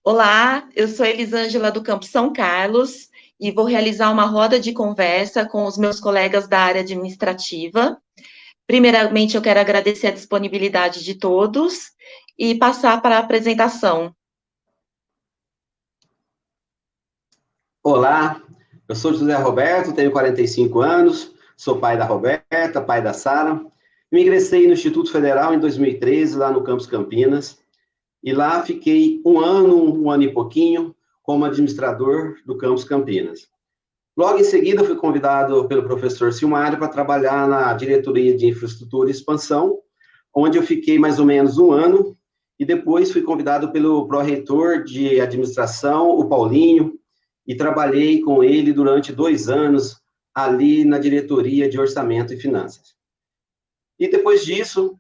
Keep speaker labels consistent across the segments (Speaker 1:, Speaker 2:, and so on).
Speaker 1: Olá, eu sou Elisângela do Campo São Carlos e vou realizar uma roda de conversa com os meus colegas da área administrativa. Primeiramente, eu quero agradecer a disponibilidade de todos e passar para a apresentação.
Speaker 2: Olá, eu sou José Roberto, tenho 45 anos, sou pai da Roberta, pai da Sara. Me ingressei no Instituto Federal em 2013, lá no Campus Campinas, e lá fiquei um ano e pouquinho, como administrador do Campus Campinas. Logo em seguida, fui convidado pelo professor Silmário para trabalhar na diretoria de infraestrutura e expansão, onde eu fiquei mais ou menos um ano, e depois fui convidado pelo pró-reitor de administração, o Paulinho, e trabalhei com ele durante 2 anos ali na diretoria de orçamento e finanças. E depois disso,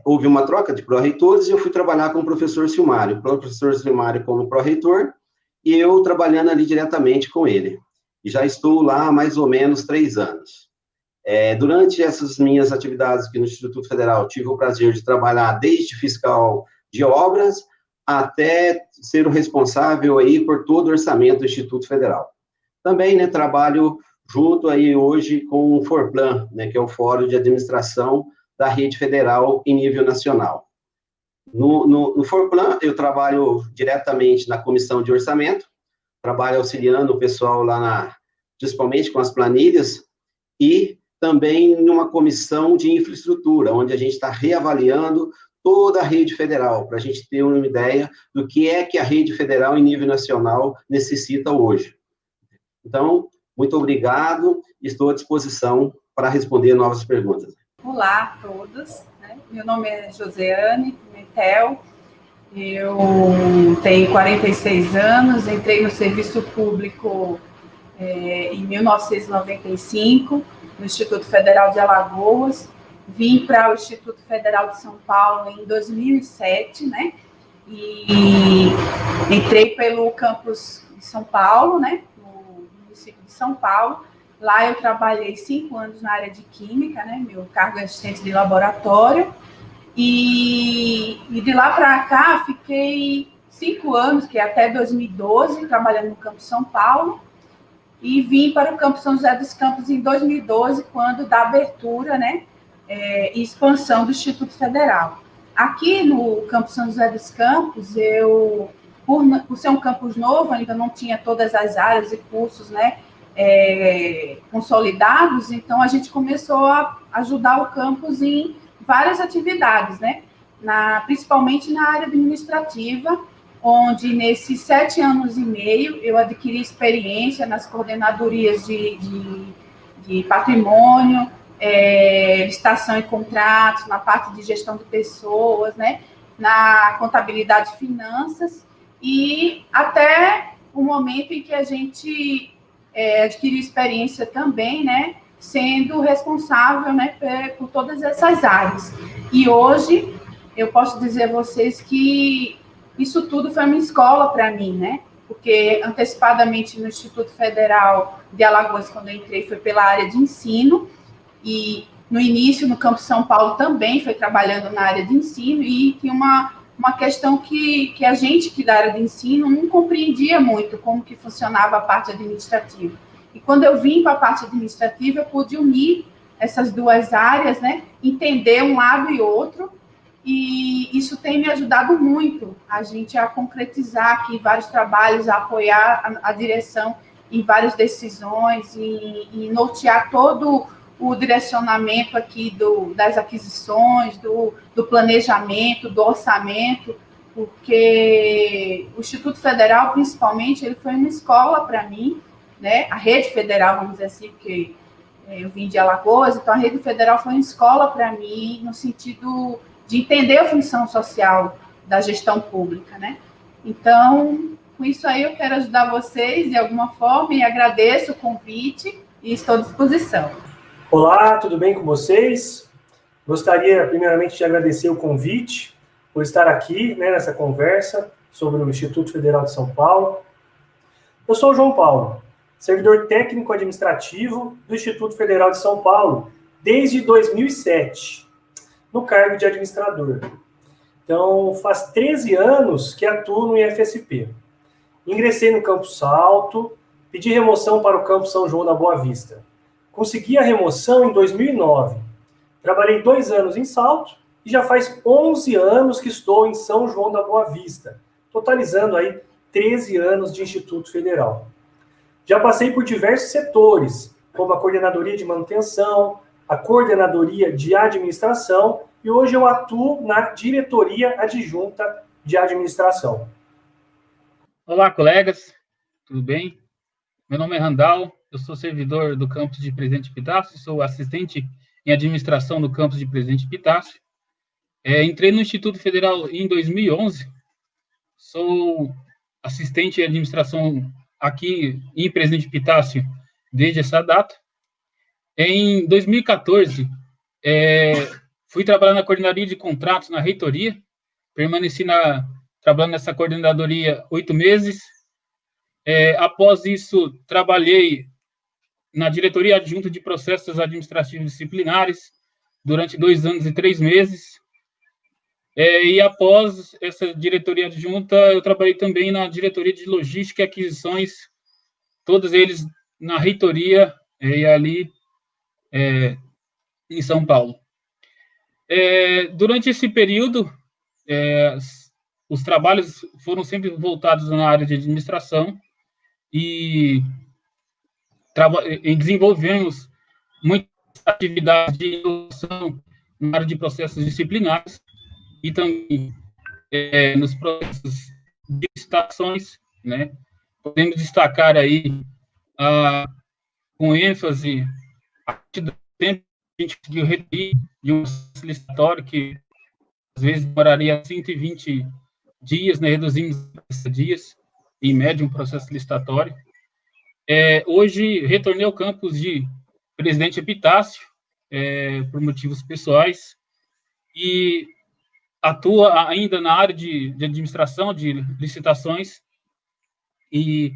Speaker 2: houve uma troca de pró-reitores e eu fui trabalhar com o professor Silmário como pró-reitor e eu trabalhando ali diretamente com ele. E já estou lá há mais ou menos 3 anos. Durante essas minhas atividades aqui no Instituto Federal, tive o prazer de trabalhar desde fiscal de obras até ser o responsável aí por todo o orçamento do Instituto Federal. Também, né, trabalho junto aí hoje com o Forplan, né, que é o Fórum de Administração da Rede Federal em nível nacional. No Forplan, eu trabalho diretamente na comissão de orçamento, trabalho auxiliando o pessoal lá, principalmente com as planilhas, e também numa comissão de infraestrutura, onde a gente está reavaliando toda a rede federal, para a gente ter uma ideia do que é que a rede federal em nível nacional necessita hoje. Então, muito obrigado, estou à disposição para responder novas perguntas.
Speaker 3: Olá a todos, né? Meu nome é Josiane Pimentel, eu tenho 46 anos, entrei no serviço público em 1995, no Instituto Federal de Alagoas, vim para o Instituto Federal de São Paulo em 2007, né? E entrei pelo campus de São Paulo, né? No município de São Paulo. Lá eu trabalhei 5 anos na área de química, né? Meu cargo é assistente de laboratório. E de lá para cá fiquei 5 anos, que é até 2012, trabalhando no campus São Paulo. E vim para o Campus São José dos Campos em 2012, quando da abertura, né, e expansão do Instituto Federal. Aqui no Campus São José dos Campos, por ser um campus novo, ainda não tinha todas as áreas e cursos, né, consolidados, então a gente começou a ajudar o campus em várias atividades, né, principalmente na área administrativa, onde nesses 7 anos e meio eu adquiri experiência nas coordenadorias de patrimônio, licitação e contratos, na parte de gestão de pessoas, né, na contabilidade e finanças, e até o momento em que a gente adquiriu experiência também, né, sendo responsável, né, por todas essas áreas. E hoje eu posso dizer a vocês que isso tudo foi uma escola para mim, né? Porque antecipadamente no Instituto Federal de Alagoas, quando eu entrei, foi pela área de ensino, e no início, no Campus São Paulo, também foi trabalhando na área de ensino, e tinha uma questão que a gente, que da área de ensino, não compreendia muito como que funcionava a parte administrativa. E quando eu vim para a parte administrativa, eu pude unir essas duas áreas, né? Entender um lado e outro, e isso tem me ajudado muito a gente a concretizar aqui vários trabalhos, a apoiar a direção em várias decisões e nortear todo o direcionamento aqui das aquisições, do planejamento, do orçamento, porque o Instituto Federal, principalmente, ele foi uma escola para mim, né? A rede federal, vamos dizer assim, porque eu vim de Alagoas, então a rede federal foi uma escola para mim, no sentido de entender a função social da gestão pública, né? Então, com isso aí, eu quero ajudar vocês de alguma forma e agradeço o convite e estou à disposição.
Speaker 4: Olá, tudo bem com vocês? Gostaria, primeiramente, de agradecer o convite por estar aqui, né, nessa conversa sobre o Instituto Federal de São Paulo. Eu sou o João Paulo, servidor técnico administrativo do Instituto Federal de São Paulo desde 2007. No cargo de administrador. Então, faz 13 anos que atuo no IFSP. Ingressei no Campus Salto, pedi remoção para o Campus São João da Boa Vista. Consegui a remoção em 2009. Trabalhei 2 anos em Salto e já faz 11 anos que estou em São João da Boa Vista, totalizando aí 13 anos de Instituto Federal. Já passei por diversos setores, como a Coordenadoria de Manutenção, a Coordenadoria de Administração, e hoje eu atuo na Diretoria Adjunta de Administração.
Speaker 5: Olá, colegas, tudo bem? Meu nome é Randall, eu sou servidor do campus de Presidente Epitácio, sou assistente em administração do campus de Presidente Epitácio. Entrei no Instituto Federal em 2011, sou assistente em administração aqui em Presidente Epitácio desde essa data. Em 2014, fui trabalhar na coordenadoria de contratos na reitoria, permaneci trabalhando nessa coordenadoria 8 meses. Após isso, trabalhei na diretoria adjunta de processos administrativos disciplinares durante 2 anos e 3 meses. E após essa diretoria adjunta, eu trabalhei também na diretoria de logística e aquisições, todos eles na reitoria e ali em São Paulo. Durante esse período, os trabalhos foram sempre voltados na área de administração e desenvolvemos muitas atividades de inovação na área de processos disciplinares e também nos processos de licitações, né? Podemos destacar aí, com ênfase, a partir do tempo que a gente conseguiu reduzir de um licitatório que às vezes demoraria 120 dias, né? Reduzimos dias, em média, um processo licitatório. Hoje, retornei ao campus de Presidente Epitácio, por motivos pessoais, e atuo ainda na área de administração, de licitações, e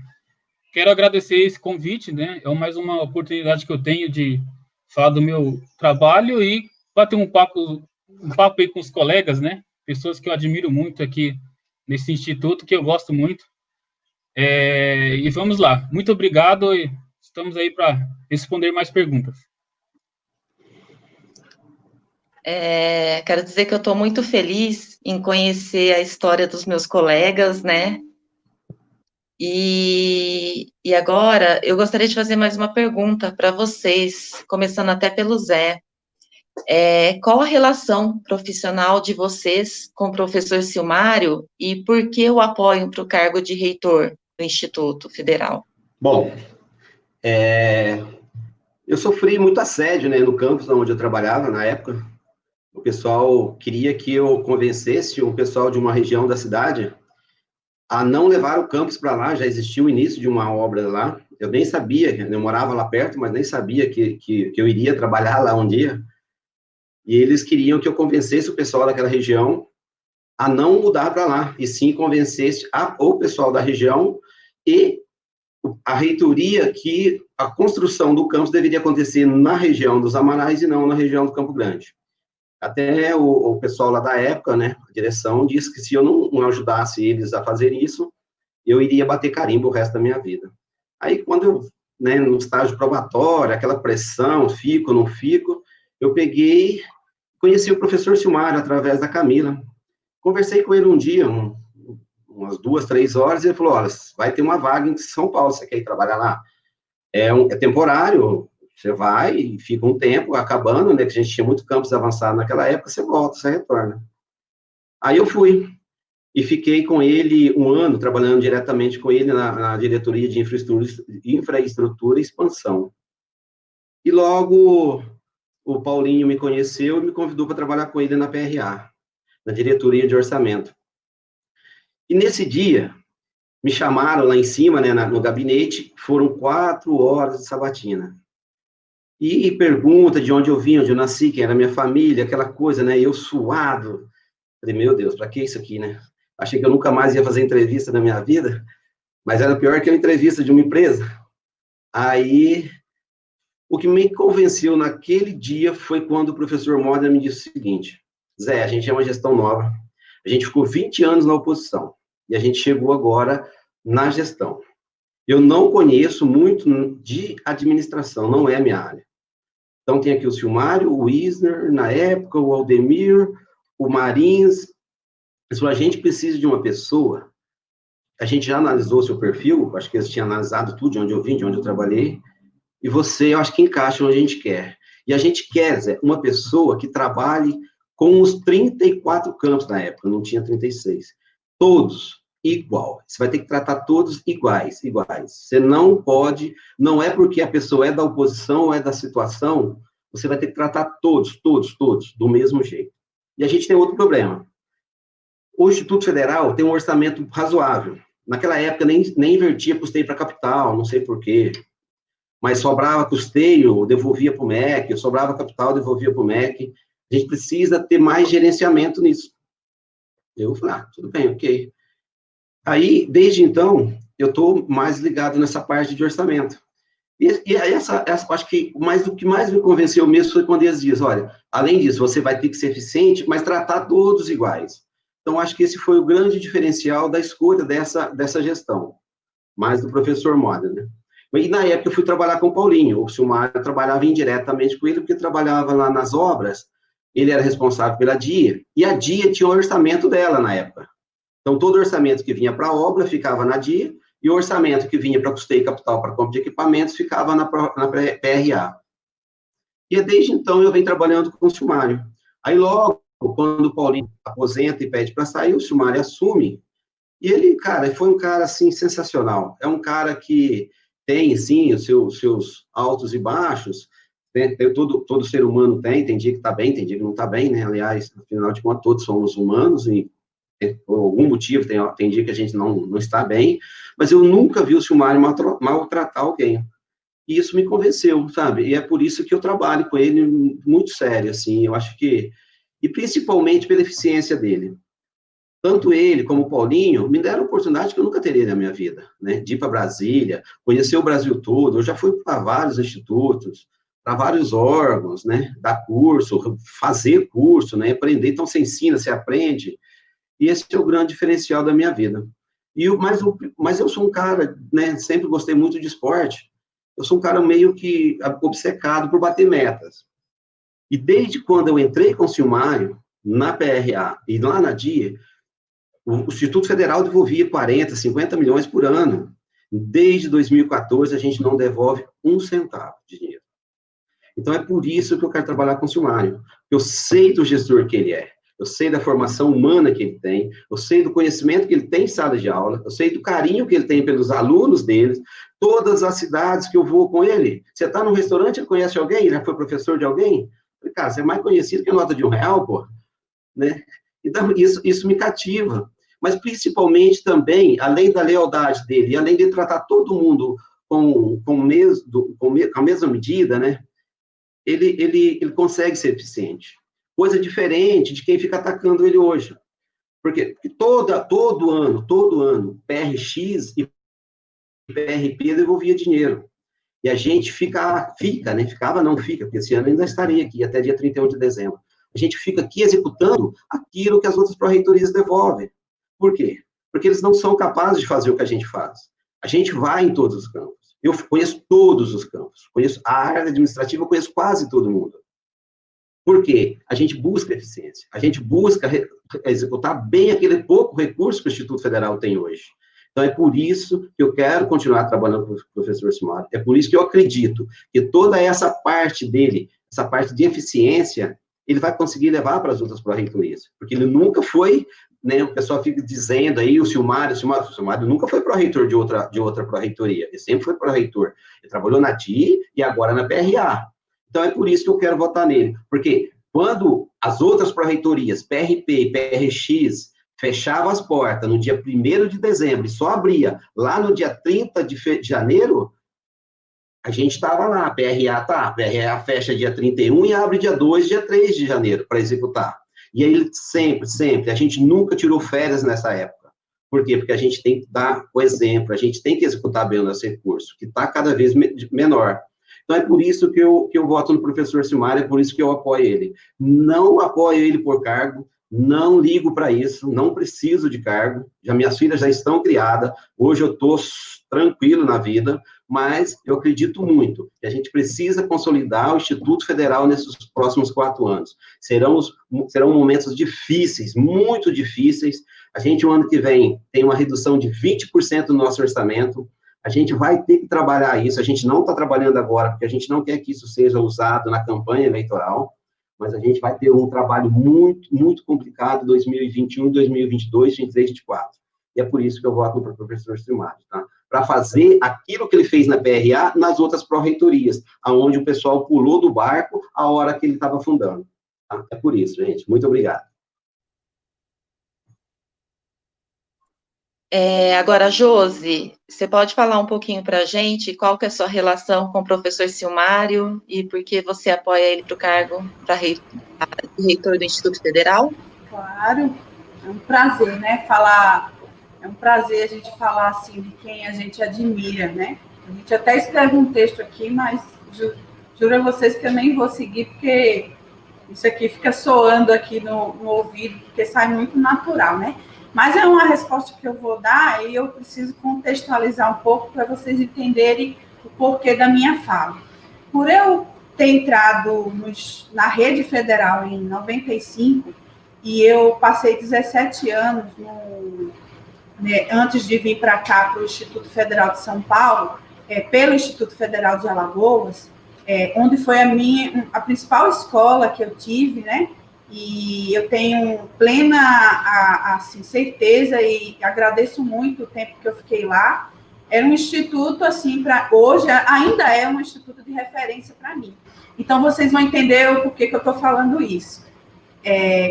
Speaker 5: quero agradecer esse convite, né? É mais uma oportunidade que eu tenho de falar do meu trabalho e bater um papo aí com os colegas, né? Pessoas que eu admiro muito aqui nesse instituto, que eu gosto muito. E vamos lá. Muito obrigado e estamos aí para responder mais perguntas.
Speaker 1: Quero dizer que eu estou muito feliz em conhecer a história dos meus colegas, né? E agora eu gostaria de fazer mais uma pergunta para vocês, começando até pelo Zé. Qual a relação profissional de vocês com o professor Silmário e por que o apoio para o cargo de reitor do Instituto Federal?
Speaker 2: Bom, eu sofri muito assédio, né, no campus onde eu trabalhava na época. O pessoal queria que eu convencesse o pessoal de uma região da cidade a não levar o campus para lá. Já existia o início de uma obra lá. Eu nem sabia, eu morava lá perto, mas nem sabia que eu iria trabalhar lá um dia. E eles queriam que eu convencesse o pessoal daquela região a não mudar para lá, e sim convencesse o pessoal da região e a reitoria que a construção do campus deveria acontecer na região dos Amarais e não na região do Campo Grande. Até o pessoal lá da época, né, a direção, disse que se eu não ajudasse eles a fazer isso, eu iria bater carimbo o resto da minha vida. Aí, quando eu, né, no estágio probatório, aquela pressão, fico, não fico, eu peguei, conheci o professor Silmário através da Camila. Conversei com ele um dia, umas 2, 3 horas, e ele falou: olha, vai ter uma vaga em São Paulo, você quer ir trabalhar lá? É temporário, você vai e fica um tempo, acabando, né, que a gente tinha muito campus avançado naquela época, você volta, você retorna. Aí eu fui, e fiquei com ele 1 ano, trabalhando diretamente com ele na diretoria de infraestrutura e expansão. E logo o Paulinho me conheceu e me convidou para trabalhar com ele na PRA, na diretoria de orçamento. E nesse dia, me chamaram lá em cima, né, no gabinete, foram 4 horas de sabatina. E pergunta de onde eu vim, onde eu nasci, quem era minha família, aquela coisa, né, eu suado. Falei, meu Deus, para que isso aqui, né? Achei que eu nunca mais ia fazer entrevista na minha vida, mas era pior que a entrevista de uma empresa. Aí, o que me convenceu naquele dia foi quando o professor Moda me disse o seguinte: Zé, a gente é uma gestão nova, A gente ficou 20 anos na oposição, e a gente chegou agora na gestão. Eu não conheço muito de administração, não é a minha área. Então, tem aqui o Silmário, o Wisner, na época, o Aldemir, o Marins. A gente precisa de uma pessoa, a gente já analisou o seu perfil, acho que eles tinham analisado tudo, de onde eu vim, de onde eu trabalhei, e você, eu acho que encaixa onde a gente quer. E a gente quer, Zé, uma pessoa que trabalhe com os 34 campos na época, não tinha 36. Todos igual. Você vai ter que tratar todos iguais. Você não pode, não é porque a pessoa é da oposição ou é da situação, você vai ter que tratar todos, do mesmo jeito. E a gente tem outro problema. O Instituto Federal tem um orçamento razoável. Naquela época, nem invertia custeio para capital, não sei por quê. Mas sobrava custeio, devolvia para o MEC, sobrava capital, devolvia para o MEC. A gente precisa ter mais gerenciamento nisso. Eu falei, tudo bem, ok. Aí, desde então, eu estou mais ligado nessa parte de orçamento. E essa acho que o que mais me convenceu mesmo foi quando eles dizem, olha, além disso, você vai ter que ser eficiente, mas tratar todos iguais. Então, acho que esse foi o grande diferencial da escolha dessa gestão, mais do professor Moder, né? E, na época, eu fui trabalhar com o Paulinho. O Silmário trabalhava indiretamente com ele, porque trabalhava lá nas obras, ele era responsável pela DIA, e a DIA tinha o orçamento dela na época. Então, todo orçamento que vinha para a obra ficava na DIA, e o orçamento que vinha para custeio capital para compra de equipamentos ficava na PRA. E desde então eu venho trabalhando com o Silmário. Aí logo, quando o Paulinho aposenta e pede para sair, o Silmário assume, e ele, cara, foi um cara, assim, sensacional. É um cara que tem, sim, os seus altos e baixos, né? Todo ser humano tem dia que está bem, tem dia que não está bem, né? Aliás, afinal de contas, todos somos humanos, e por algum motivo, tem dia que a gente não está bem, mas eu nunca vi o Silmário maltratar alguém. E isso me convenceu, sabe? E é por isso que eu trabalho com ele muito sério, assim, eu acho que... E principalmente pela eficiência dele. Tanto ele como o Paulinho me deram oportunidade que eu nunca teria na minha vida, né? De ir para Brasília, conhecer o Brasil todo, eu já fui para vários institutos, para vários órgãos, né? Dar curso, fazer curso, né? Aprender, então você ensina, você aprende. E esse é o grande diferencial da minha vida. Mas eu sou um cara, né, sempre gostei muito de esporte, eu sou um cara meio que obcecado por bater metas. E desde quando eu entrei com o Silmário, na PRA e lá na DIA, o Instituto Federal devolvia 40, 50 milhões por ano. Desde 2014, a gente não devolve um centavo de dinheiro. Então, é por isso que eu quero trabalhar com o Silmário. Eu sei do gestor que ele é. Eu sei da formação humana que ele tem, eu sei do conhecimento que ele tem em sala de aula, eu sei do carinho que ele tem pelos alunos deles, todas as cidades que eu vou com ele. Você está num restaurante, ele conhece alguém? Já foi professor de alguém? Cara, você é mais conhecido que a nota de R$1, pô. Né? Então, isso me cativa. Mas, principalmente, também, além da lealdade dele, e além de tratar todo mundo com a mesma medida, né? Ele consegue ser eficiente. Coisa diferente de quem fica atacando ele hoje. Porque todo ano, PRX e PRP devolvia dinheiro. E a gente fica, né? Fica, porque esse ano ainda estaria aqui, até dia 31 de dezembro. A gente fica aqui executando aquilo que as outras pró-reitorias devolvem. Por quê? Porque eles não são capazes de fazer o que a gente faz. A gente vai em todos os campos. Eu conheço todos os campos. Conheço a área administrativa, eu conheço quase todo mundo. Por quê? A gente busca eficiência, a gente busca executar bem aquele pouco recurso que o Instituto Federal tem hoje. Então, é por isso que eu quero continuar trabalhando com o professor Silmário, é por isso que eu acredito que toda essa parte dele, essa parte de eficiência, ele vai conseguir levar para as outras pró-reitorias, porque ele nunca foi, né, o pessoal fica dizendo aí, o Silmário nunca foi pró-reitor de outra pró-reitoria, ele sempre foi pró-reitor, ele trabalhou na DI e agora na PRA. Então, é por isso que eu quero votar nele. Porque quando as outras pró-reitorias, PRP e PRX, fechavam as portas no dia 1º de dezembro e só abria lá no dia 30 de janeiro, a gente estava lá, a PRA fecha dia 31 e abre dia 2, dia 3 de janeiro para executar. E aí, sempre, a gente nunca tirou férias nessa época. Por quê? Porque a gente tem que dar o exemplo, a gente tem que executar bem o nosso recurso, que está cada vez menor. Então, é por isso que eu voto no professor Silmário, é por isso que eu apoio ele. Não apoio ele por cargo, Não ligo para isso, não preciso de cargo, minhas filhas já estão criadas, hoje eu estou tranquilo na vida, mas eu acredito muito que a gente precisa consolidar o Instituto Federal nesses próximos 4 anos. Serão momentos difíceis, muito difíceis. A gente, o ano que vem, tem uma redução de 20% do nosso orçamento. A gente vai ter que trabalhar isso. A gente não está trabalhando agora, porque a gente não quer que isso seja usado na campanha eleitoral, mas a gente vai ter um trabalho muito, muito complicado em 2021, 2022, 2023, 2024. E é por isso que eu voto no professor Silmário, tá? Para fazer aquilo que ele fez na PRA nas outras pró-reitorias, onde o pessoal pulou do barco a hora que ele estava fundando. Tá? É por isso, gente. Muito obrigado.
Speaker 1: Agora, Josi, você pode falar um pouquinho para a gente qual que é a sua relação com o professor Silmário e por que você apoia ele para o cargo de reitor do Instituto Federal?
Speaker 3: Claro, é um prazer, né, é um prazer a gente falar, assim, de quem a gente admira, né? A gente até escreve um texto aqui, mas juro a vocês que eu nem vou seguir, porque isso aqui fica soando aqui no ouvido, porque sai muito natural, né? Mas é uma resposta que eu vou dar e eu preciso contextualizar um pouco para vocês entenderem o porquê da minha fala. Por eu ter entrado na rede federal em 95, e eu passei 17 anos antes de vir para cá, para o Instituto Federal de São Paulo, pelo Instituto Federal de Alagoas, onde foi a principal escola que eu tive, né? E eu tenho plena assim, certeza e agradeço muito o tempo que eu fiquei lá. Era um instituto, assim, hoje ainda é um instituto de referência para mim. Então, vocês vão entender o porquê que eu estou falando isso.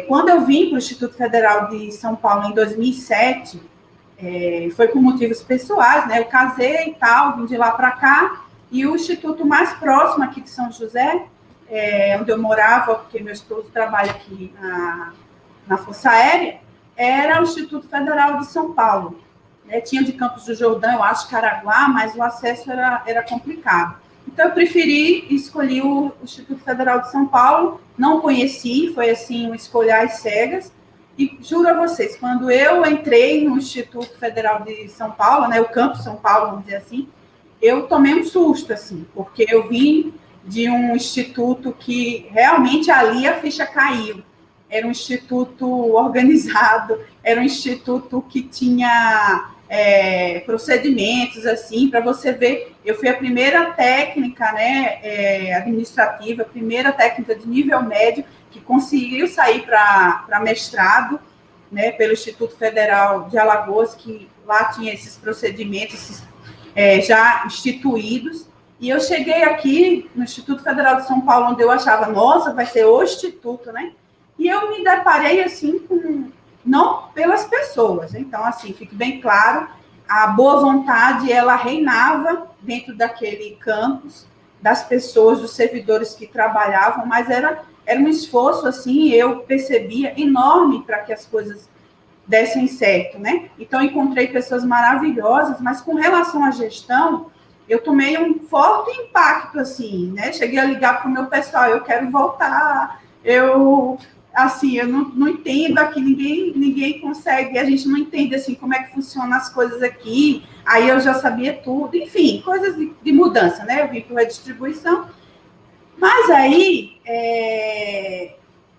Speaker 3: Quando eu vim para o Instituto Federal de São Paulo em 2007, foi por motivos pessoais, né? Eu casei e tal, vim de lá para cá, e o instituto mais próximo aqui de São José, onde eu morava, porque meu esposo trabalha aqui na Força Aérea, era o Instituto Federal de São Paulo. Tinha de Campos do Jordão, eu acho, Caraguá, mas o acesso era complicado. Então, eu preferi escolher o Instituto Federal de São Paulo, não conheci, foi assim, uma escolha às cegas, e juro a vocês, quando eu entrei no Instituto Federal de São Paulo, né, o Campus São Paulo, vamos dizer assim, eu tomei um susto, assim, porque eu vim de um instituto que realmente ali a ficha caiu. Era um instituto organizado, era um instituto que tinha procedimentos, assim, para você ver. Eu fui a primeira técnica, né, administrativa, a primeira técnica de nível médio que conseguiu sair para mestrado, né, pelo Instituto Federal de Alagoas, que lá tinha esses procedimentos já instituídos. E eu cheguei aqui no Instituto Federal de São Paulo, onde eu achava, nossa, vai ser o instituto, né? E eu me deparei, assim, não pelas pessoas. Então, assim, fique bem claro, a boa vontade, ela reinava dentro daquele campus, das pessoas, dos servidores que trabalhavam, mas era um esforço, assim, eu percebia, enorme para que as coisas dessem certo, né? Então, encontrei pessoas maravilhosas, mas com relação à gestão, eu tomei um forte impacto, assim, né? Cheguei a ligar para o meu pessoal, eu quero voltar, eu não entendo aqui, ninguém consegue, a gente não entende, assim, como é que funcionam as coisas aqui, aí eu já sabia tudo, enfim, coisas de mudança, né? Eu vim para a redistribuição, mas aí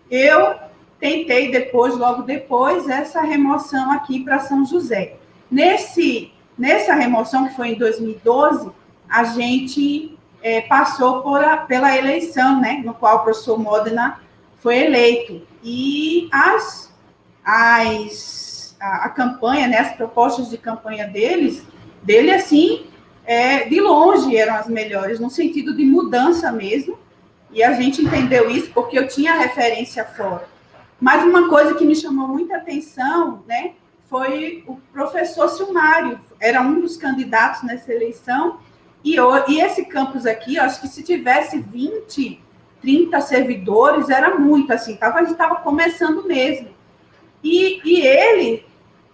Speaker 3: eu tentei logo depois, essa remoção aqui para São José. Nessa remoção, que foi em 2012, a gente passou pela eleição, né, no qual o professor Modena foi eleito. E a campanha, né, as propostas de campanha dele, assim, de longe eram as melhores, no sentido de mudança mesmo, e a gente entendeu isso porque eu tinha referência fora. Mas uma coisa que me chamou muita atenção, né, foi o professor Silmário, era um dos candidatos nessa eleição, e esse campus aqui, eu acho que se tivesse 20, 30 servidores, era muito, assim, a gente estava começando mesmo. E ele,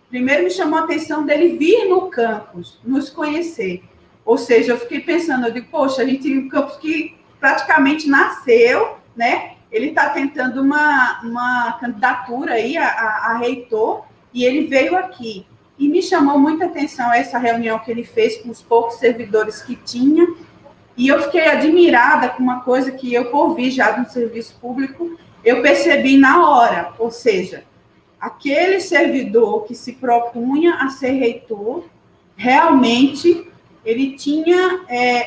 Speaker 3: primeiro me chamou a atenção dele vir no campus, nos conhecer. Ou seja, eu fiquei pensando, eu digo, poxa, a gente tem um campus que praticamente nasceu, né? ele está tentando uma candidatura aí a reitor, e ele veio aqui. E me chamou muita atenção essa reunião que ele fez com os poucos servidores que tinha, e eu fiquei admirada com uma coisa que eu, por vir já no serviço público, eu percebi na hora, ou seja, aquele servidor que se propunha a ser reitor, realmente ele tinha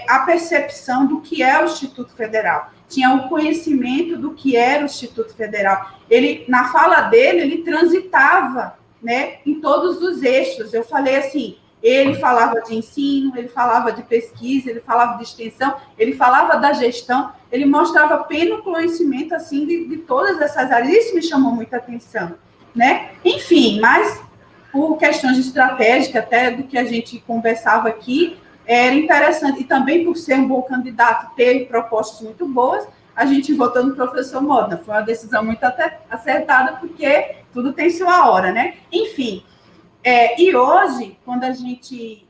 Speaker 3: a percepção do que é o Instituto Federal, tinha o conhecimento do que era o Instituto Federal. Ele, na fala dele, ele transitava, né, em todos os eixos. Eu falei assim, ele falava de ensino, ele falava de pesquisa, ele falava de extensão, ele falava da gestão, ele mostrava pleno conhecimento assim de todas essas áreas. Isso me chamou muita atenção, né? Enfim, mas por questões estratégicas, até do que a gente conversava aqui, era interessante, e também por ser um bom candidato, ter propostas muito boas, a gente votou no professor Modena. Foi uma decisão muito acertada, porque tudo tem sua hora, né? Enfim, e hoje, quando a gente...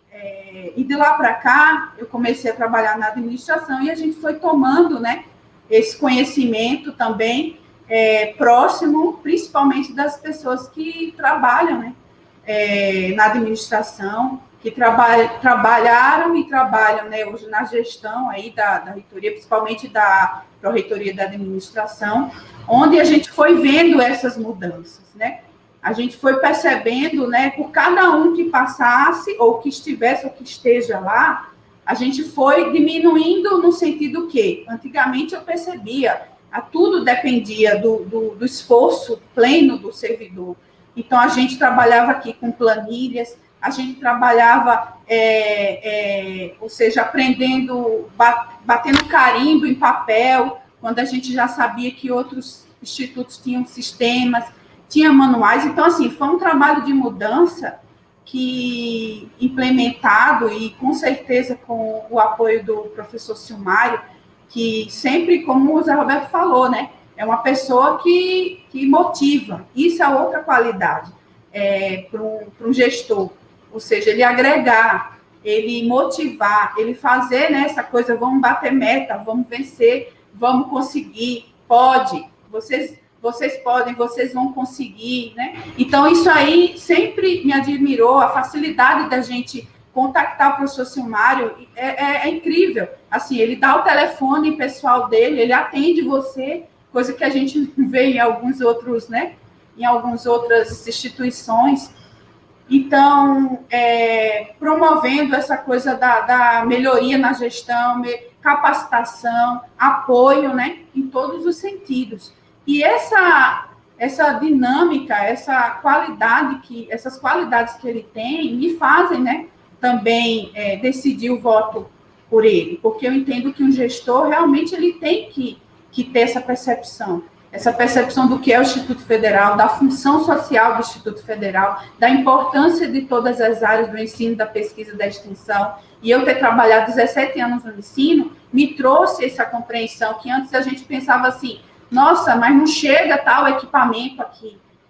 Speaker 3: e de lá para cá, eu comecei a trabalhar na administração, e a gente foi tomando, né, esse conhecimento também próximo, principalmente das pessoas que trabalham, né, na administração, que trabalharam e trabalham, né, hoje na gestão aí da reitoria, principalmente da Pró-Reitoria da Administração, onde a gente foi vendo essas mudanças, né? A gente foi percebendo, né, por cada um que passasse, ou que estivesse, ou que esteja lá, a gente foi diminuindo no sentido que, antigamente eu percebia, tudo dependia do esforço pleno do servidor. Então, a gente trabalhava aqui com planilhas, a gente trabalhava, ou seja, aprendendo, batendo carimbo em papel, quando a gente já sabia que outros institutos tinham sistemas, tinha manuais. Então, assim, foi um trabalho de mudança que, implementado, e com certeza com o apoio do professor Silmário, que sempre, como o Zé Roberto falou, né, é uma pessoa que motiva. Isso é outra qualidade para um gestor. Ou seja, ele agregar, ele motivar, ele fazer, né, essa coisa, vamos bater meta, vamos vencer, vamos conseguir, pode, vocês podem, vocês vão conseguir, né? Então, isso aí sempre me admirou, a facilidade da gente contactar o professor Silmário é incrível. Assim, ele dá o telefone pessoal dele, ele atende você, coisa que a gente vê em alguns outros, né? Em algumas outras instituições. Então, promovendo essa coisa da melhoria na gestão, capacitação, apoio, né? Em todos os sentidos. E essa dinâmica, essas qualidades que ele tem, me fazem, né, também decidir o voto por ele, porque eu entendo que um gestor realmente ele tem que ter essa percepção do que é o Instituto Federal, da função social do Instituto Federal, da importância de todas as áreas do ensino, da pesquisa, da extensão. E eu ter trabalhado 17 anos no ensino me trouxe essa compreensão, que antes a gente pensava assim, nossa, mas não chega tal equipamento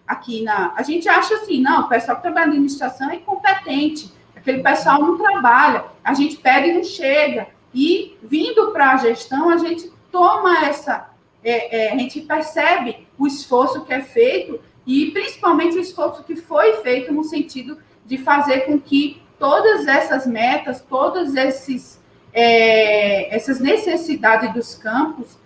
Speaker 3: aqui na... A gente acha assim, não, o pessoal que trabalha na administração é incompetente, aquele pessoal não trabalha, a gente pede e não chega. E, vindo para a gestão, a gente toma a gente percebe o esforço que é feito, e principalmente o esforço que foi feito no sentido de fazer com que todas essas metas, todas essas necessidades dos campos,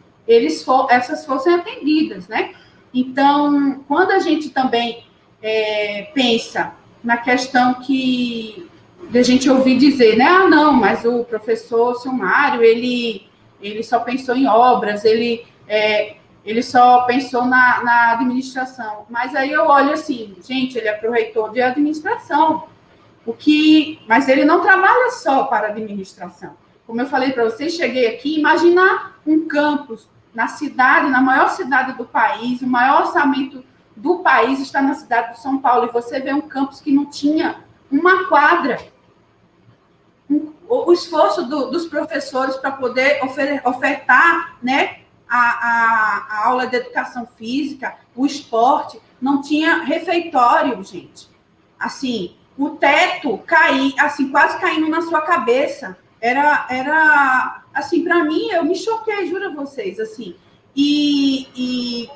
Speaker 3: essas fossem atendidas, né? Então, quando a gente também pensa na questão de a gente ouvir dizer, né? Ah, não, mas o professor Silmário, ele só pensou em obras, ele só pensou na administração. Mas aí eu olho assim, gente, ele é pró-reitor de administração, mas ele não trabalha só para a administração. Como eu falei para vocês, cheguei aqui, imaginar um campus na cidade, na maior cidade do país, o maior orçamento do país está na cidade de São Paulo, e você vê um campus que não tinha uma quadra. O esforço dos professores para poder ofertar, né, a aula de educação física, o esporte, não tinha refeitório, gente. Assim, o teto caía, assim, quase caindo na sua cabeça. Era assim, para mim, eu me choquei, juro a vocês, assim. E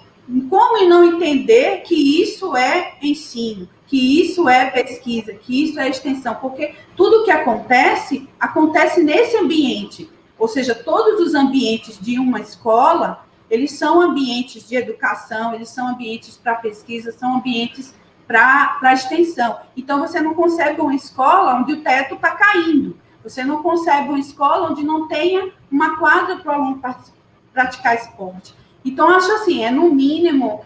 Speaker 3: como não entender que isso é ensino, que isso é pesquisa, que isso é extensão, porque tudo que acontece nesse ambiente, ou seja, todos os ambientes de uma escola, eles são ambientes de educação, eles são ambientes para pesquisa, são ambientes para extensão. Então, você não consegue uma escola onde o teto está caindo, você não consegue uma escola onde não tenha uma quadra para o aluno praticar esporte. Então, acho assim, no mínimo,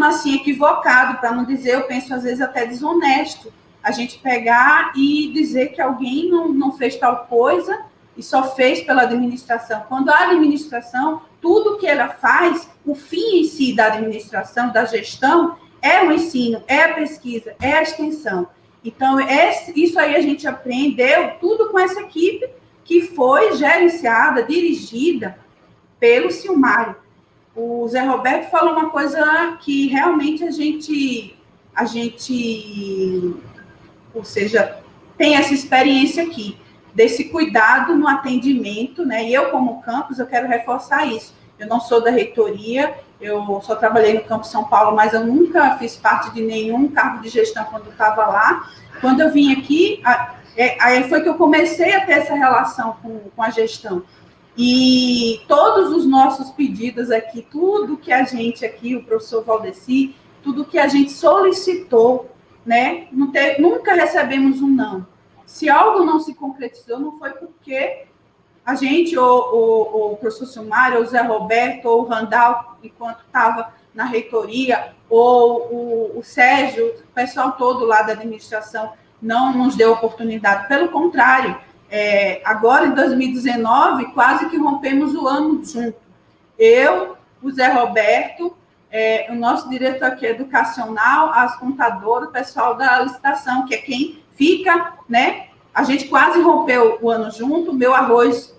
Speaker 3: assim, equivocado, para não dizer, eu penso, às vezes, até desonesto, a gente pegar e dizer que alguém não fez tal coisa e só fez pela administração. Quando a administração, tudo que ela faz, o fim em si da administração, da gestão, é o ensino, é a pesquisa, é a extensão. Então, isso aí a gente aprendeu tudo com essa equipe que foi gerenciada, dirigida pelo Silmário. O Zé Roberto falou uma coisa que realmente a gente, ou seja, tem essa experiência aqui, desse cuidado no atendimento, né? E eu, como campus, eu quero reforçar isso. Eu não sou da reitoria, eu só trabalhei no campus São Paulo, mas eu nunca fiz parte de nenhum cargo de gestão quando estava lá. Quando eu vim aqui, aí foi que eu comecei a ter essa relação com a gestão. E todos os nossos pedidos aqui, tudo que a gente aqui, o professor Valdeci, tudo que a gente solicitou, né, nunca recebemos um não. Se algo não se concretizou, não foi porque a gente, ou o professor Silmário, ou o Zé Roberto, ou o Randall, enquanto estava na reitoria, ou o Sérgio, o pessoal todo lá da administração, não nos deu oportunidade. Pelo contrário, agora, em 2019, quase que rompemos o ano junto. Eu, o Zé Roberto, o nosso diretor aqui educacional, as contadoras, o pessoal da licitação, que é quem fica, né? A gente quase rompeu o ano junto, meu arroz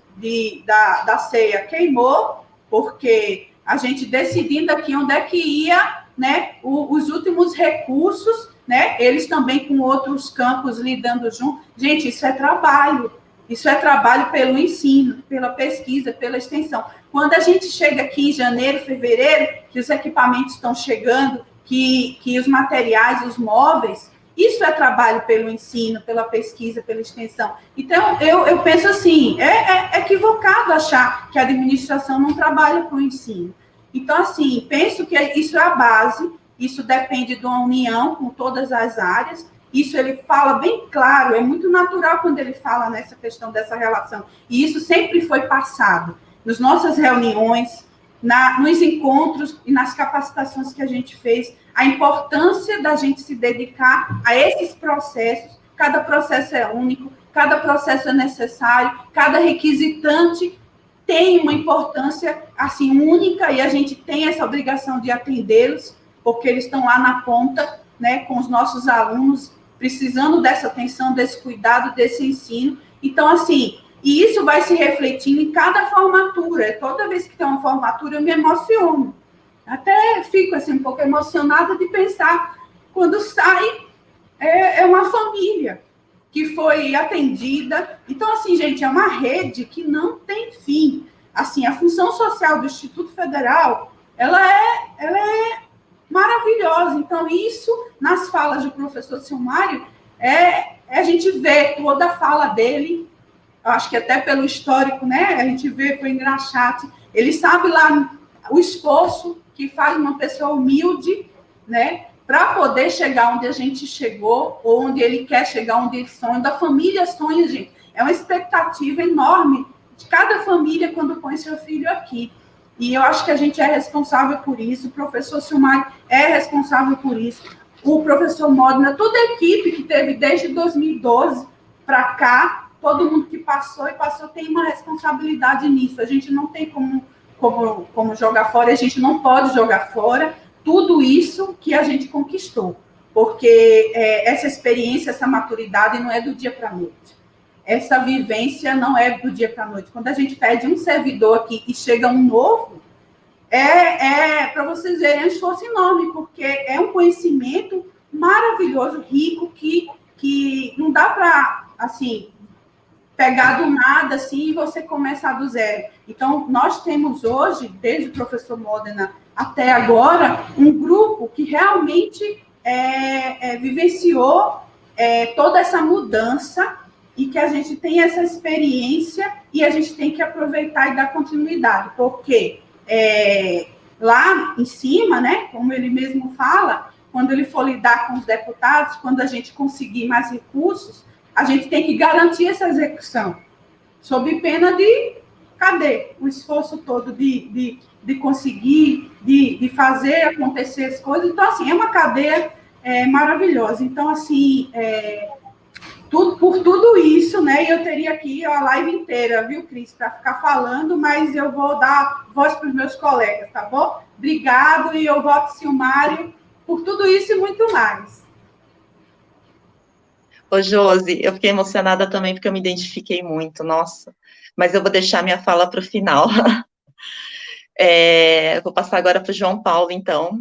Speaker 3: da ceia queimou, porque a gente decidindo aqui onde é que ia, né? Os últimos recursos, né? Eles também com outros campos lidando junto. Gente, isso é trabalho. Isso é trabalho pelo ensino, pela pesquisa, pela extensão. Quando a gente chega aqui em janeiro, fevereiro, que os equipamentos estão chegando, que os materiais, os móveis, isso é trabalho pelo ensino, pela pesquisa, pela extensão. Então, eu penso assim, é equivocado achar que a administração não trabalha com o ensino. Então, assim, penso que isso é a base, isso depende de uma união com todas as áreas. Isso ele fala bem claro, é muito natural quando ele fala nessa questão dessa relação. E isso sempre foi passado nas nossas reuniões, nos encontros e nas capacitações que a gente fez, a importância da gente se dedicar a esses processos. Cada processo é único, cada processo é necessário, cada requisitante tem uma importância assim única e a gente tem essa obrigação de atendê-los, porque eles estão lá na ponta, né, com os nossos alunos, precisando dessa atenção, desse cuidado, desse ensino. Então, assim, e isso vai se refletindo em cada formatura. Toda vez que tem uma formatura, eu me emociono. Até fico, assim, um pouco emocionada de pensar, quando sai, é uma família que foi atendida. Então, assim, gente, é uma rede que não tem fim. Assim, a função social do Instituto Federal, ela é maravilhosa. Então, isso, nas falas do professor Silmário, a gente vê toda a fala dele, acho que até pelo histórico, né? A gente vê pelo engraxate, ele sabe lá o esforço que faz uma pessoa humilde, né? Para poder chegar onde a gente chegou, ou onde ele quer chegar, onde ele sonha, da família sonha, gente. É uma expectativa enorme de cada família quando põe seu filho aqui. E eu acho que a gente é responsável por isso, o professor Silmário é responsável por isso, o professor Modena, toda a equipe que teve desde 2012 para cá, todo mundo que passou tem uma responsabilidade nisso. A gente não tem como jogar fora, a gente não pode jogar fora tudo isso que a gente conquistou, porque essa experiência, essa maturidade não é do dia para a noite. Essa vivência não é do dia para a noite. Quando a gente pede um servidor aqui e chega um novo, para vocês verem, é um esforço enorme, porque é um conhecimento maravilhoso, rico, que não dá para, assim, pegar do nada, assim, e você começar do zero. Então, nós temos hoje, desde o professor Modena até agora, um grupo que realmente vivenciou toda essa mudança e que a gente tem essa experiência e a gente tem que aproveitar e dar continuidade, porque lá em cima, né, como ele mesmo fala, quando ele for lidar com os deputados, quando a gente conseguir mais recursos, a gente tem que garantir essa execução, sob pena de, cadê o esforço todo de conseguir, de fazer acontecer as coisas. Então, assim, é uma cadeia maravilhosa. Então, assim, por tudo isso, né, eu teria aqui a live inteira, viu, Cris, para ficar falando, mas eu vou dar voz para os meus colegas, tá bom? Obrigado, e eu voto Silmário por tudo isso e muito mais.
Speaker 1: Ô, Josi, eu fiquei emocionada também porque eu me identifiquei muito, nossa. Mas eu vou deixar minha fala para o final. Vou passar agora para o João Paulo, então,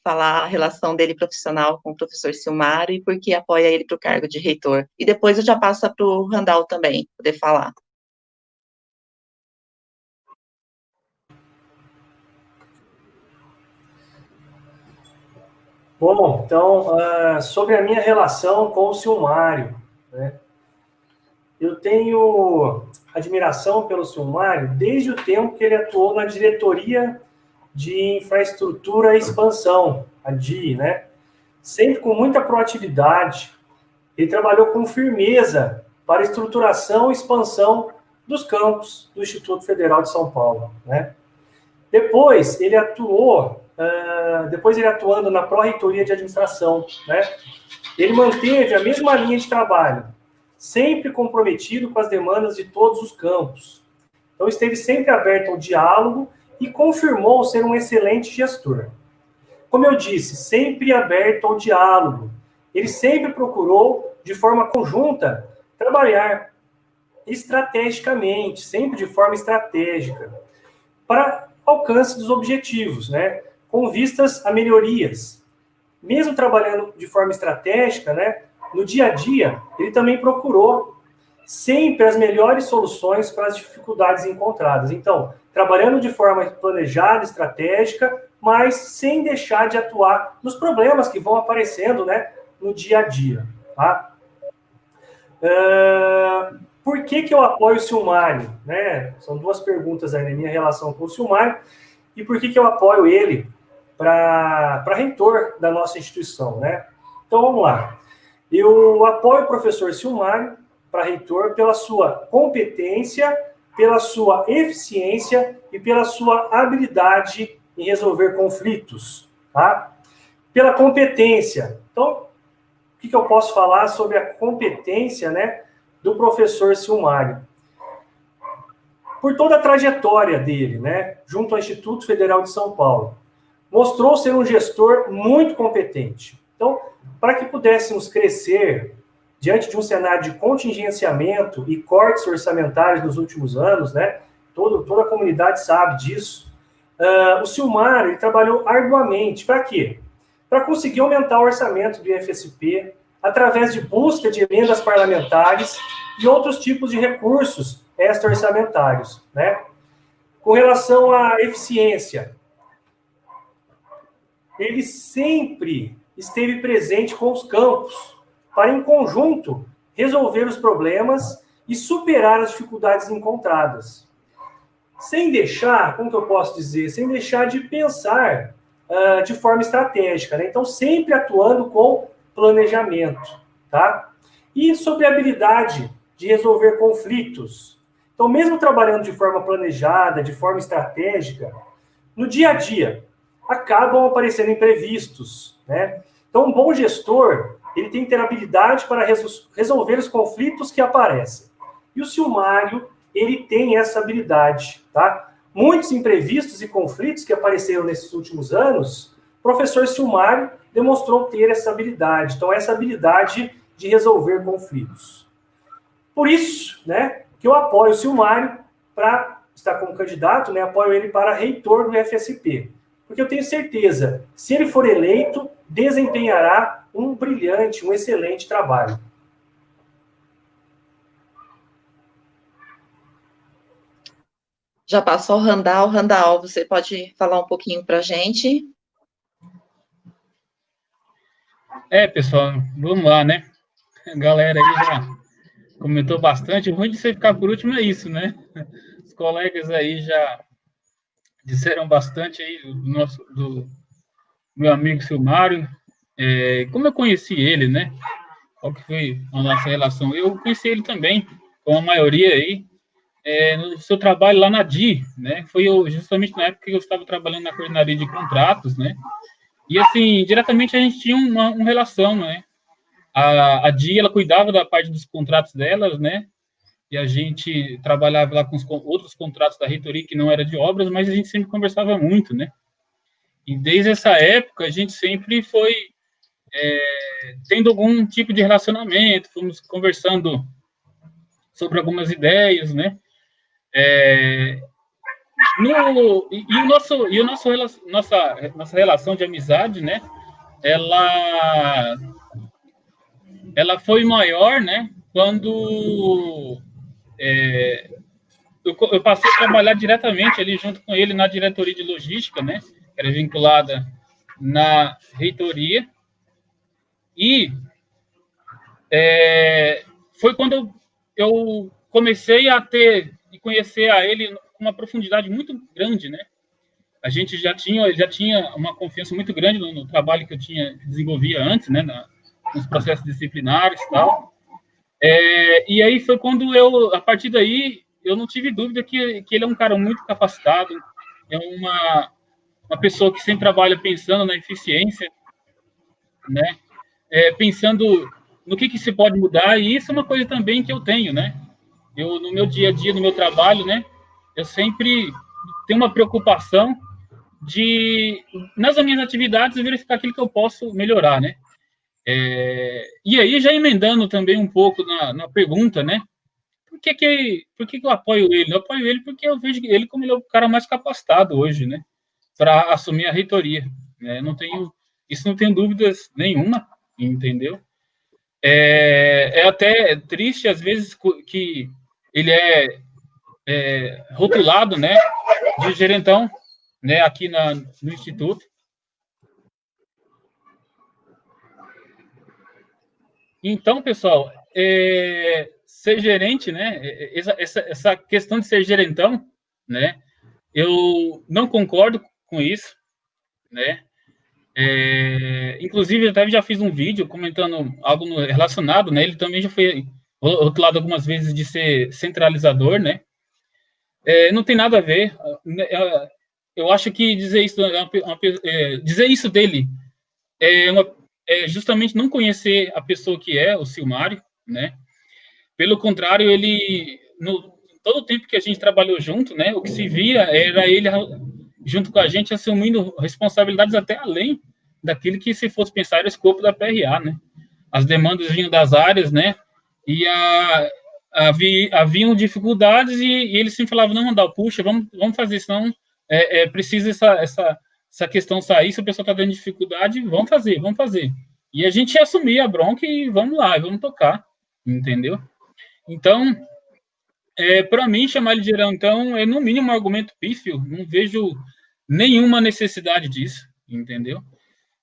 Speaker 1: falar a relação dele profissional com o professor Silmário e por que apoia ele para o cargo de reitor. E depois eu já passo para o Randall também, poder falar.
Speaker 4: Bom, então, sobre a minha relação com o Silmário, né? Eu tenho admiração pelo Silmário desde o tempo que ele atuou na Diretoria de Infraestrutura e Expansão, a DI, né? Sempre com muita proatividade. Ele trabalhou com firmeza para a estruturação e expansão dos campos do Instituto Federal de São Paulo, né? Depois ele atuando na Pró-Reitoria de Administração, né? Ele manteve a mesma linha de trabalho, sempre comprometido com as demandas de todos os campos. Então, esteve sempre aberto ao diálogo e confirmou ser um excelente gestor. Como eu disse, sempre aberto ao diálogo. Ele sempre procurou, de forma conjunta, trabalhar estrategicamente, sempre de forma estratégica, para alcance dos objetivos, né? Com vistas a melhorias. Mesmo trabalhando de forma estratégica, né? No dia a dia, ele também procurou sempre as melhores soluções para as dificuldades encontradas. Então, trabalhando de forma planejada, estratégica, mas sem deixar de atuar nos problemas que vão aparecendo, né, no dia a dia. Tá? Por que eu apoio o Silmário? Né? São duas perguntas aí na minha relação com o Silmário. E por que eu apoio ele para reitor da nossa instituição? Né? Então, vamos lá. Eu apoio o professor Silmário para reitor pela sua competência, pela sua eficiência e pela sua habilidade em resolver conflitos. Tá? Pela competência. Então, o que eu posso falar sobre a competência, né, do professor Silmário? Por toda a trajetória dele, né, junto ao Instituto Federal de São Paulo, mostrou ser um gestor muito competente. Então, para que pudéssemos crescer diante de um cenário de contingenciamento e cortes orçamentários nos últimos anos, né, toda a comunidade sabe disso, o Silmário trabalhou arduamente. Para quê? Para conseguir aumentar o orçamento do IFSP através de busca de emendas parlamentares e outros tipos de recursos extra-orçamentários, né? Com relação à eficiência, ele sempre esteve presente com os campos para, em conjunto, resolver os problemas e superar as dificuldades encontradas. Sem deixar, como que eu posso dizer, sem deixar de pensar de forma estratégica, né? Então, sempre atuando com planejamento, tá? E sobre a habilidade de resolver conflitos. Então, mesmo trabalhando de forma planejada, de forma estratégica, no dia a dia, acabam aparecendo imprevistos, né? Então, um bom gestor, ele tem que ter habilidade para resolver os conflitos que aparecem. E o Silmário, ele tem essa habilidade, tá? Muitos imprevistos e conflitos que apareceram nesses últimos anos, o professor Silmário demonstrou ter essa habilidade. Então, essa habilidade de resolver conflitos. Por isso, né, que eu apoio o Silmário para estar como candidato, né, apoio ele para reitor do IFSP. Porque eu tenho certeza, se ele for eleito, desempenhará um brilhante, um excelente trabalho.
Speaker 1: já passou o Randall. Randall, você pode falar um pouquinho para a gente?
Speaker 5: Pessoal, vamos lá, né? A galera aí já comentou bastante. O ruim de você ficar por último é isso, né? Os colegas aí já disseram bastante aí do meu amigo Silmário. Como eu conheci ele, né? Qual que foi a nossa relação? Eu conheci ele também, como a maioria aí, no seu trabalho lá na DI, né? Foi justamente na época que eu estava trabalhando na coordenadoria de contratos, né? E, assim, diretamente a gente tinha uma relação, né? A DI, ela cuidava da parte dos contratos delas, né? E a gente trabalhava lá com os outros contratos da reitoria, que não era de obras, mas a gente sempre conversava muito, né? E desde essa época, a gente sempre foi tendo algum tipo de relacionamento, fomos conversando sobre algumas ideias, né? Nossa relação de amizade, né? Ela foi maior, né? Quando eu passei a trabalhar diretamente ali junto com ele na diretoria de logística, né? Que era vinculada na reitoria. E foi quando eu comecei a ter e conhecer a ele com uma profundidade muito grande, né? A gente já tinha uma confiança muito grande no trabalho que eu desenvolvia antes, né? Nos processos disciplinares e tal. E aí foi quando a partir daí, eu não tive dúvida que ele é um cara muito capacitado, é uma pessoa que sempre trabalha pensando na eficiência, né? Pensando no que se pode mudar, e isso é uma coisa também que eu tenho, né? No meu dia a dia, no meu trabalho, né? Eu sempre tenho uma preocupação de, nas minhas atividades, verificar aquilo que eu posso melhorar, né? E aí, já emendando também um pouco na pergunta, né? Por que eu apoio ele? Eu apoio ele porque eu vejo ele como ele é o cara mais capacitado hoje, né? Para assumir a reitoria. Né? Isso não tenho dúvidas nenhuma, entendeu? É até triste, às vezes, que ele é rotulado, né, de gerentão, né, aqui no Instituto. Então, pessoal, ser gerente, né, essa questão de ser gerentão, né, eu não concordo com isso, né. Inclusive, eu até já fiz um vídeo comentando algo relacionado, né, ele também já foi rotulado algumas vezes de ser centralizador, né. Não tem nada a ver. Eu acho que dizer isso dele é justamente não conhecer a pessoa que é o Silmário, né? Pelo contrário, todo o tempo que a gente trabalhou junto, né? O que se via era ele junto com a gente assumindo responsabilidades até além daquilo que, se fosse pensar, era o escopo da PRA, né? As demandas vinham das áreas, né? E haviam dificuldades e eles sempre falavam, não, Randall, puxa, vamos fazer, senão precisa essa questão sair, se o pessoal está dando dificuldade, vamos fazer. E a gente assumia a bronca e vamos lá, vamos tocar, entendeu? Então, para mim, chamar ele de gerentão é, no mínimo, um argumento pífio, não vejo nenhuma necessidade disso, entendeu?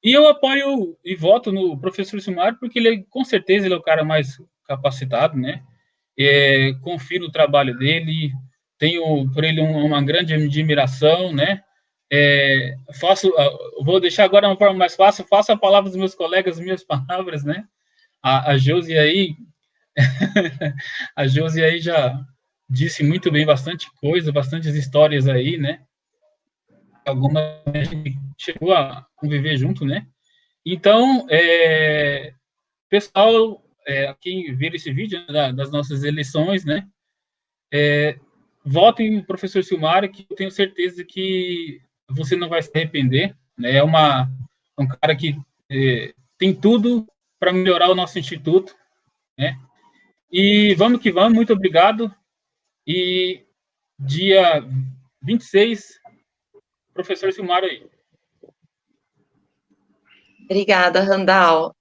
Speaker 5: E eu apoio e voto no professor Silmário porque com certeza, ele é o cara mais capacitado, né? Confio no trabalho dele, tenho por ele uma grande admiração, né? Vou deixar agora uma forma mais fácil, faço a palavra dos meus colegas, minhas palavras, né? A Josi aí, a Josi aí já disse muito bem bastante coisa, bastantes histórias aí, né? Algumas a gente chegou a conviver junto, né? Então, pessoal, quem vir esse vídeo, né, das nossas eleições, né? Votem no professor Silmário, que eu tenho certeza que você não vai se arrepender, né? É um cara que tem tudo para melhorar o nosso instituto, né? E vamos que vamos, muito obrigado. E dia 26, professor Silmário aí.
Speaker 1: Obrigada, Randall.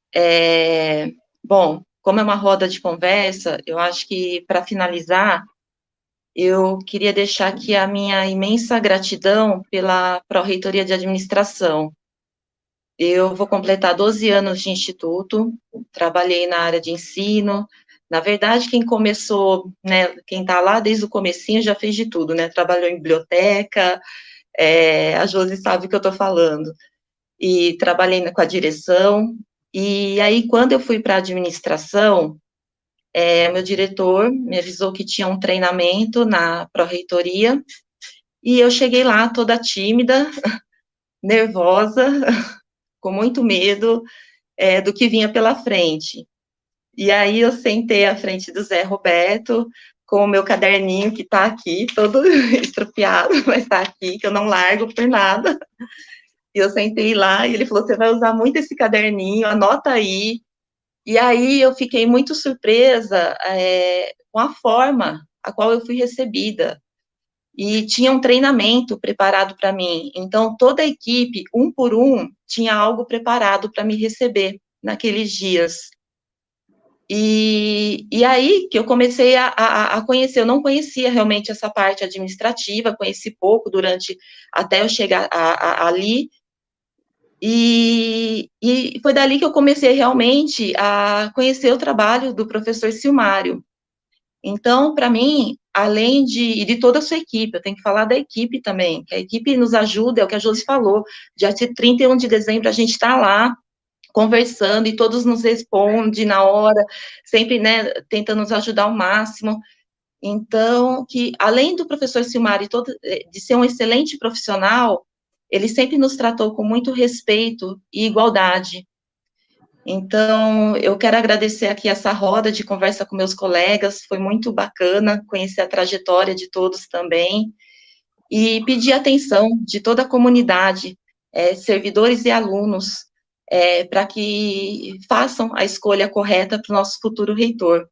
Speaker 1: Bom, como é uma roda de conversa, eu acho que, para finalizar, eu queria deixar aqui a minha imensa gratidão pela Pró-Reitoria de Administração. Eu vou completar 12 anos de instituto, trabalhei na área de ensino. Na verdade, quem começou, né, quem está lá desde o comecinho já fez de tudo, né, trabalhou em biblioteca, a Josi sabe o que eu estou falando, e trabalhei com a direção, e aí, quando eu fui para a administração, meu diretor me avisou que tinha um treinamento na Pró-Reitoria, e eu cheguei lá toda tímida, nervosa, com muito medo do que vinha pela frente. E aí eu sentei à frente do Zé Roberto, com o meu caderninho que está aqui, todo estropiado, mas está aqui, que eu não largo por nada. E eu sentei lá, e ele falou, você vai usar muito esse caderninho, anota aí. E aí eu fiquei muito surpresa com a forma a qual eu fui recebida. E tinha um treinamento preparado para mim. Então, toda a equipe, um por um, tinha algo preparado para me receber naqueles dias. E aí que eu comecei a conhecer, eu não conhecia realmente essa parte administrativa, conheci pouco até eu chegar ali, e foi dali que eu comecei realmente a conhecer o trabalho do professor Silmário. Então, para mim, além de toda a sua equipe, eu tenho que falar da equipe também, que a equipe nos ajuda, é o que a Josi falou, dia 31 de dezembro a gente está lá, conversando, e todos nos respondem na hora, sempre, né, tentando nos ajudar ao máximo. Então, que além do professor Silmário de ser um excelente profissional, ele sempre nos tratou com muito respeito e igualdade. Então, eu quero agradecer aqui essa roda de conversa com meus colegas, foi muito bacana conhecer a trajetória de todos também, e pedir atenção de toda a comunidade, servidores e alunos, para que façam a escolha correta para o nosso futuro reitor,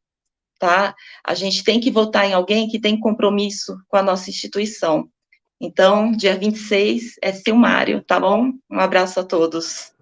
Speaker 1: tá? A gente tem que votar em alguém que tem compromisso com a nossa instituição. Então, dia 26 é Silmário, tá bom? Um abraço a todos.